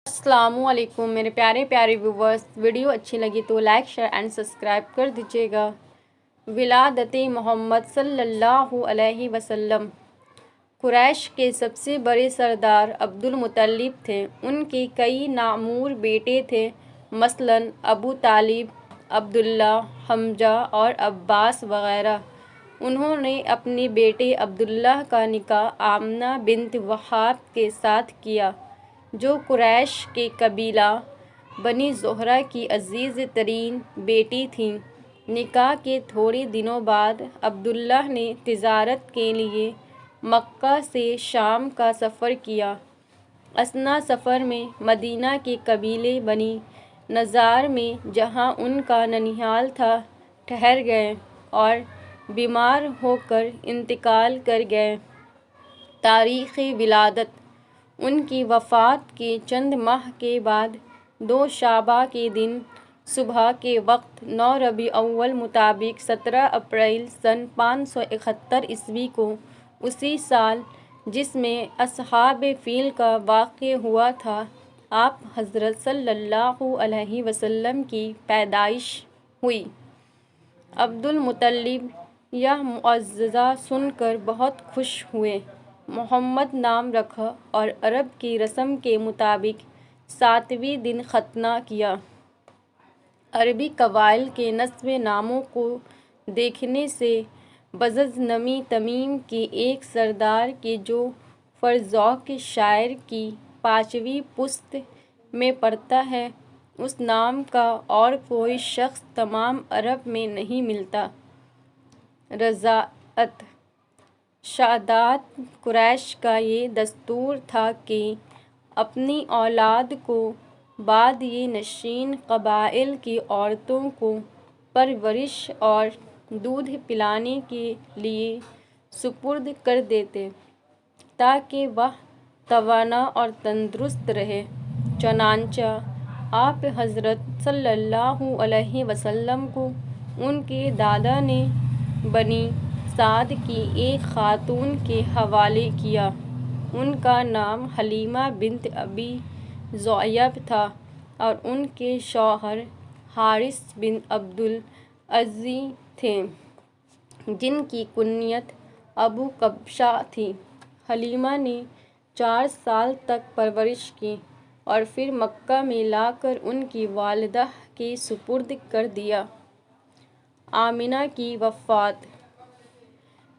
السلام علیکم میرے پیارے ویورز، ویڈیو اچھی لگی تو لائک شیئر اینڈ سبسکرائب کر دیجیے گا۔ ولادت محمد صلی اللہ علیہ وسلم۔ قریش کے سب سے بڑے سردار عبدالمطلب تھے۔ ان کے کئی نامور بیٹے تھے، مثلاً ابو طالب، عبداللہ، حمزہ اور عباس وغیرہ۔ انہوں نے اپنے بیٹے عبداللہ کا نکاح آمنہ بنت وہب کے ساتھ کیا، جو قریش کے قبیلہ بنی زہرہ کی عزیز ترین بیٹی تھیں۔ نکاح کے تھوڑے دنوں بعد عبداللہ نے تجارت کے لیے مکہ سے شام کا سفر کیا۔ اثناء سفر میں مدینہ کے قبیلے بنی نضار میں، جہاں ان کا ننھیال تھا، ٹھہر گئے اور بیمار ہو کر انتقال کر گئے۔ تاریخ ولادت: ان کی وفات کے چند ماہ کے بعد 2 شعبہ کے دن صبح کے وقت 9 ربیع الاول مطابق 17 اپریل سن 571 عیسوی کو، اسی سال جس میں اصحاب فیل کا واقعہ ہوا تھا، آپ حضرت صلی اللہ علیہ وسلم کی پیدائش ہوئی۔ عبدالمطلب یہ معجزہ سن کر بہت خوش ہوئے، محمد نام رکھا اور عرب کی رسم کے مطابق 7ویں دن ختنہ کیا۔ عربی قبائل کے نسب ناموں کو دیکھنے سے بزنمی تمیم کے ایک سردار کے جو فرزوق شاعر کی 5ویں پشت میں پڑتا ہے، اس نام کا اور کوئی شخص تمام عرب میں نہیں ملتا۔ رضاعت: سادات قریش کا یہ دستور تھا کہ اپنی اولاد کو بادیہ نشین قبائل کی عورتوں کو پرورش اور دودھ پلانے کے لیے سپرد کر دیتے، تاکہ وہ توانا اور تندرست رہے۔ چنانچہ آپ حضرت صلی اللہ علیہ وسلم کو ان کے دادا نے بنی سعد کی ایک خاتون کے حوالے کیا۔ ان کا نام حلیمہ بنت ابی ذؤیب تھا اور ان کے شوہر حارث بن عبد العزیز تھے، جن کی کنیت ابو قبشہ تھی۔ حلیمہ نے 4 سال تک پرورش کی اور پھر مکہ میں لا کر ان کی والدہ کے سپرد کر دیا۔ آمنہ کی وفات: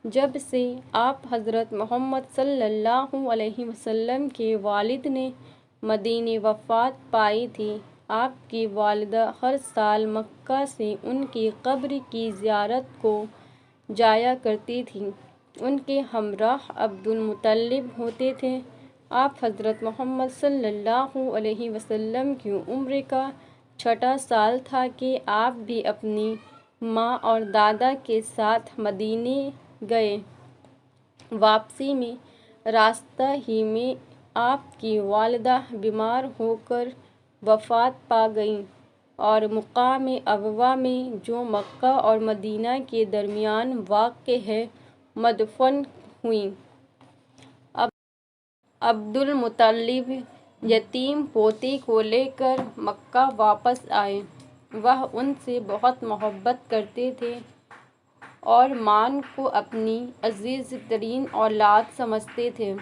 جب سے آپ حضرت محمد صلی اللہ علیہ وسلم کے والد نے مدینہ وفات پائی تھی، آپ کی والدہ ہر سال مکہ سے ان کی قبر کی زیارت کو جایا کرتی تھیں۔ ان کے ہمراہ عبدالمطلب ہوتے تھے۔ آپ حضرت محمد صلی اللہ علیہ وسلم کی عمر کا 6واں سال تھا کہ آپ بھی اپنی ماں اور دادا کے ساتھ مدینہ گئے۔ واپسی میں راستہ ہی میں آپ کی والدہ بیمار ہو کر وفات پا گئیں اور مقام ابواء میں، جو مکہ اور مدینہ کے درمیان واقع ہے، مدفون ہوئیں۔ عبدالمطلب یتیم پوتے کو لے کر مکہ واپس آئے۔ وہ ان سے بہت محبت کرتے تھے اور ماں کو اپنی عزیز ترین اولاد سمجھتے تھے۔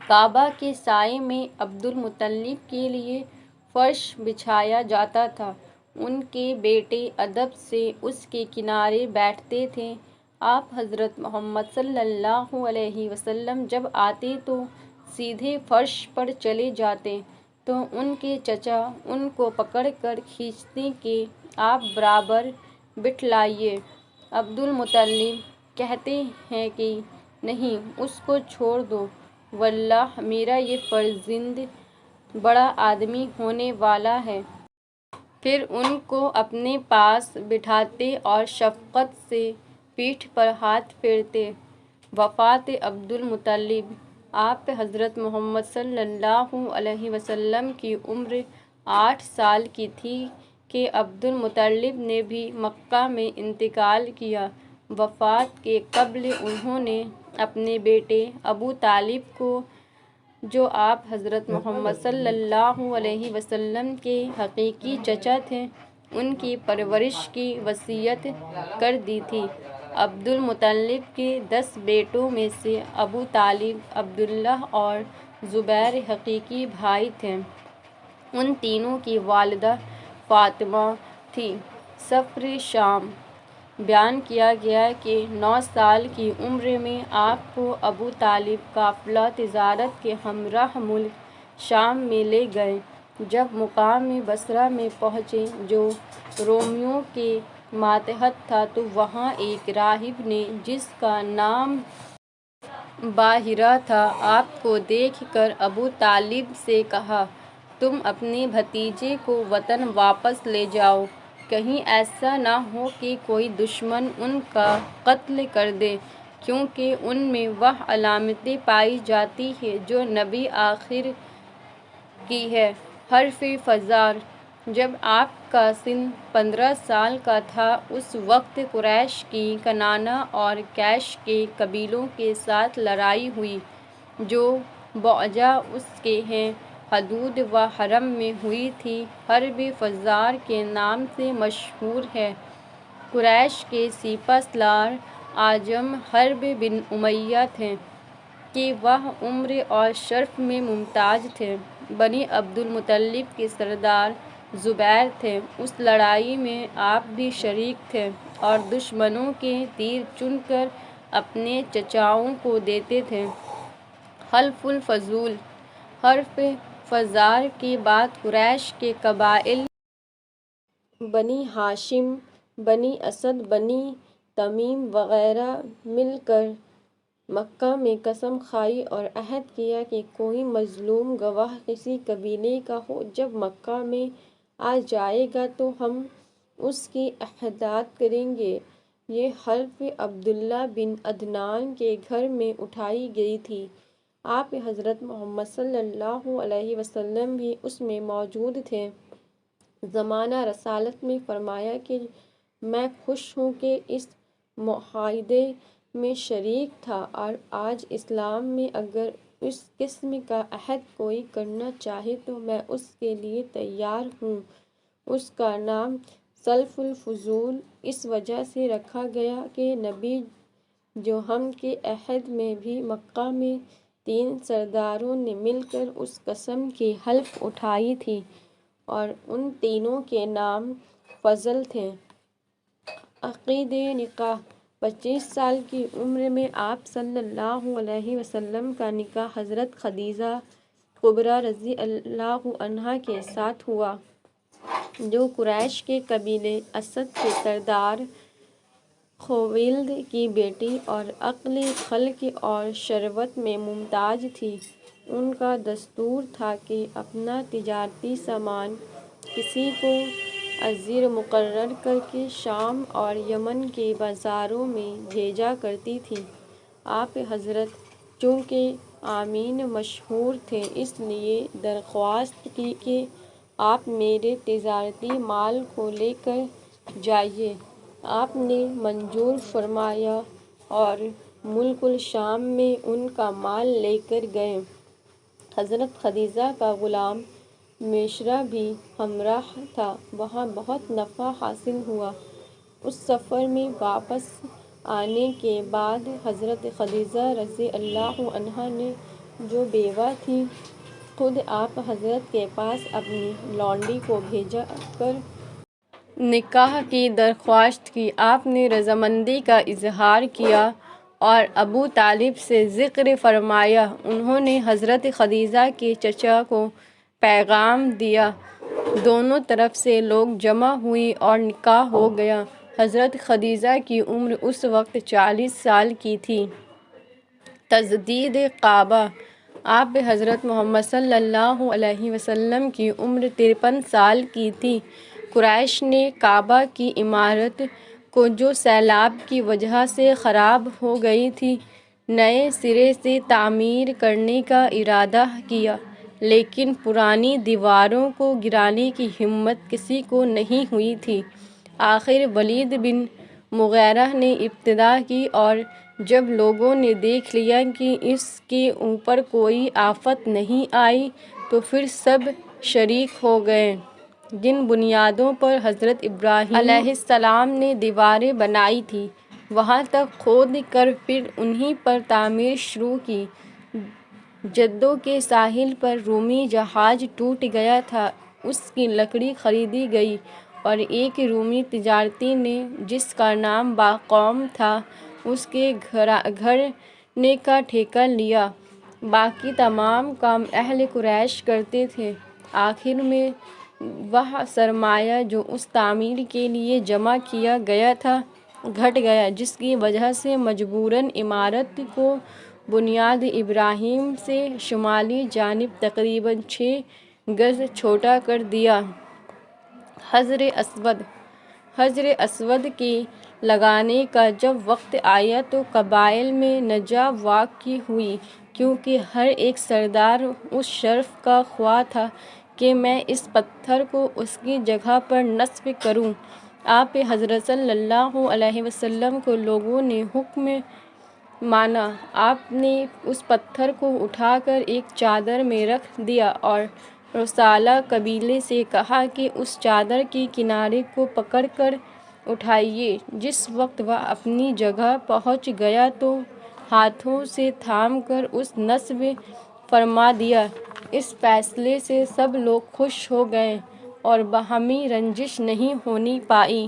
کعبہ کے سائے میں عبدالمطلب کے لیے فرش بچھایا جاتا تھا۔ ان کے بیٹے ادب سے اس کے کنارے بیٹھتے تھے۔ آپ حضرت محمد صلی اللہ علیہ وسلم جب آتے تو سیدھے فرش پر چلے جاتے، تو ان کے چچا ان کو پکڑ کر کھینچتے کہ آپ برابر بٹھلائیے۔ عبدالمطلب کہتے ہیں کہ نہیں، اس کو چھوڑ دو، واللہ میرا یہ فرزند بڑا آدمی ہونے والا ہے۔ پھر ان کو اپنے پاس بٹھاتے اور شفقت سے پیٹھ پر ہاتھ پھیرتے۔ وفات عبدالمطلب: آپ حضرت محمد صلی اللہ علیہ وسلم کی عمر 8 سال کی تھی کہ عبدالمطلب نے بھی مکہ میں انتقال کیا۔ وفات کے قبل انہوں نے اپنے بیٹے ابو طالب کو جو آپ حضرت محمد صلی اللہ علیہ وسلم کے حقیقی چچا تھے، ان کی پرورش کی وصیت کر دی تھی۔ عبد المطلب کے 10 بیٹوں میں سے ابو طالب، عبداللہ اور زبیر حقیقی بھائی تھے۔ ان تینوں کی والدہ فاطمہ تھیں۔ سفر شام۔ بیان کیا گیا کہ 9 سال کی عمر میں آپ کو ابو طالب قافلہ تجارت کے ہمراہ ملک شام میں لے گئے۔ جب مقام بصرہ میں پہنچے جو رومیوں کے ماتحت تھا تو وہاں ایک راہب نے، جس کا نام باحرہ تھا، آپ کو دیکھ کر ابو طالب سے کہا، تم اپنے بھتیجے کو وطن واپس لے جاؤ، کہیں ایسا نہ ہو کہ کوئی دشمن ان کا قتل کر دے، کیونکہ ان میں وہ علامتیں پائی جاتی ہیں جو نبی آخر کی ہیں۔ حرف فزار۔ جب آپ کا سن 15 سال کا تھا، اس وقت قریش کی کنانہ اور کیش کے قبیلوں کے ساتھ لڑائی ہوئی، جو بعجہ اس کے ہیں حدود و حرم میں ہوئی تھی۔ حرب فزار کے نام سے مشہور ہے۔ قریش کے سپہ سالار اعظم حرب بن امیہ تھے کہ وہ عمر اور شرف میں ممتاز تھے۔ بنی عبد المطلب کے سردار زبیر تھے۔ اس لڑائی میں آپ بھی شریک تھے اور دشمنوں کے تیر چن کر اپنے چچاؤں کو دیتے تھے۔ حلف الفضول۔ حرف فزار کے بعد قریش کے قبائل بنی ہاشم، بنی اسد، بنی تمیم وغیرہ مل کر مکہ میں قسم کھائی اور عہد کیا کہ کوئی مظلوم گواہ کسی قبیلے کا ہو، جب مکہ میں آ جائے گا تو ہم اس کی امداد کریں گے۔ یہ حلف عبداللہ بن عدنان کے گھر میں اٹھائی گئی تھی۔ آپ حضرت محمد صلی اللہ علیہ وسلم بھی اس میں موجود تھے۔ زمانہ رسالت میں فرمایا کہ میں خوش ہوں کہ اس معاہدے میں شریک تھا، اور آج اسلام میں اگر اس قسم کا عہد کوئی کرنا چاہے تو میں اس کے لیے تیار ہوں۔ اس کا نام سلف الفضول اس وجہ سے رکھا گیا کہ نبی جوہم کے عہد میں بھی مکہ میں 3 سرداروں نے مل کر اس قسم کی حلف اٹھائی تھی اور ان تینوں کے نام فضل تھے۔ عقد نکاح۔ 25 سال کی عمر میں آپ صلی اللہ علیہ وسلم کا نکاح حضرت خدیجہ کبریٰ رضی اللہ عنہا کے ساتھ ہوا، جو قریش کے قبیلے اسد کے سردار خویلد کی بیٹی اور عقل، خلق اور ثروت میں ممتاز تھی۔ ان کا دستور تھا کہ اپنا تجارتی سامان کسی کو اجیر مقرر کر کے شام اور یمن کے بازاروں میں بھیجا کرتی تھیں۔ آپ حضرت چونکہ امین مشہور تھے، اس لیے درخواست کی کہ آپ میرے تجارتی مال کو لے کر جائیے۔ آپ نے منظور فرمایا اور ملک الشام میں ان کا مال لے کر گئے۔ حضرت خدیجہ کا غلام میسرہ بھی ہمراہ تھا۔ وہاں بہت نفع حاصل ہوا۔ اس سفر میں واپس آنے کے بعد حضرت خدیجہ رضی اللہ عنہا نے، جو بیوہ تھیں، خود آپ حضرت کے پاس اپنی لونڈی کو بھیجا کر نکاح کی درخواست کی۔ آپ نے رضامندی کا اظہار کیا اور ابو طالب سے ذکر فرمایا۔ انہوں نے حضرت خدیجہ کے چچا کو پیغام دیا، دونوں طرف سے لوگ جمع ہوئے اور نکاح ہو گیا۔ حضرت خدیجہ کی عمر اس وقت 40 سال کی تھی۔ تجدید کعبہ۔ آپ حضرت محمد صلی اللہ علیہ وسلم کی عمر 53 سال کی تھی۔ قریش نے کعبہ کی عمارت کو، جو سیلاب کی وجہ سے خراب ہو گئی تھی، نئے سرے سے تعمیر کرنے کا ارادہ کیا، لیکن پرانی دیواروں کو گرانے کی ہمت کسی کو نہیں ہوئی تھی۔ آخر ولید بن مغیرہ نے ابتدا کی اور جب لوگوں نے دیکھ لیا کہ اس کے اوپر کوئی آفت نہیں آئی تو پھر سب شریک ہو گئے۔ جن بنیادوں پر حضرت ابراہیم علیہ السلام نے دیواریں بنائی تھیں وہاں تک کھود کر پھر انہی پر تعمیر شروع کی۔ جدہ کے ساحل پر رومی جہاز ٹوٹ گیا تھا، اس کی لکڑی خریدی گئی اور ایک رومی تجارتی نے جس کا نام باقوم تھا اس کے گھرانے کا ٹھیکہ لیا۔ باقی تمام کام اہل قریش کرتے تھے۔ آخر میں وہ سرمایہ جو اس تعمیر کے لیے جمع کیا گیا تھا گھٹ گیا، جس کی وجہ سے مجبوراً عمارت کو بنیاد ابراہیم سے شمالی جانب تقریباً 6 گز چھوٹا کر دیا۔ حجر اسود کے لگانے کا جب وقت آیا تو قبائل میں نزاع واقع ہوئی، کیونکہ ہر ایک سردار اس شرف کا خواہ تھا کہ میں اس پتھر کو اس کی جگہ پر نصب کروں۔ آپ حضرت صلی اللہ علیہ وسلم کو لوگوں نے حکم مانا۔ آپ نے اس پتھر کو اٹھا کر ایک چادر میں رکھ دیا اور رسالہ قبیلے سے کہا کہ اس چادر کے کنارے کو پکڑ کر اٹھائیے۔ جس وقت وہ اپنی جگہ پہنچ گیا تو ہاتھوں سے تھام کر اسے نصب فرما دیا۔ اس فیصلے سے سب لوگ خوش ہو گئے اور باہمی رنجش نہیں ہونے پائی۔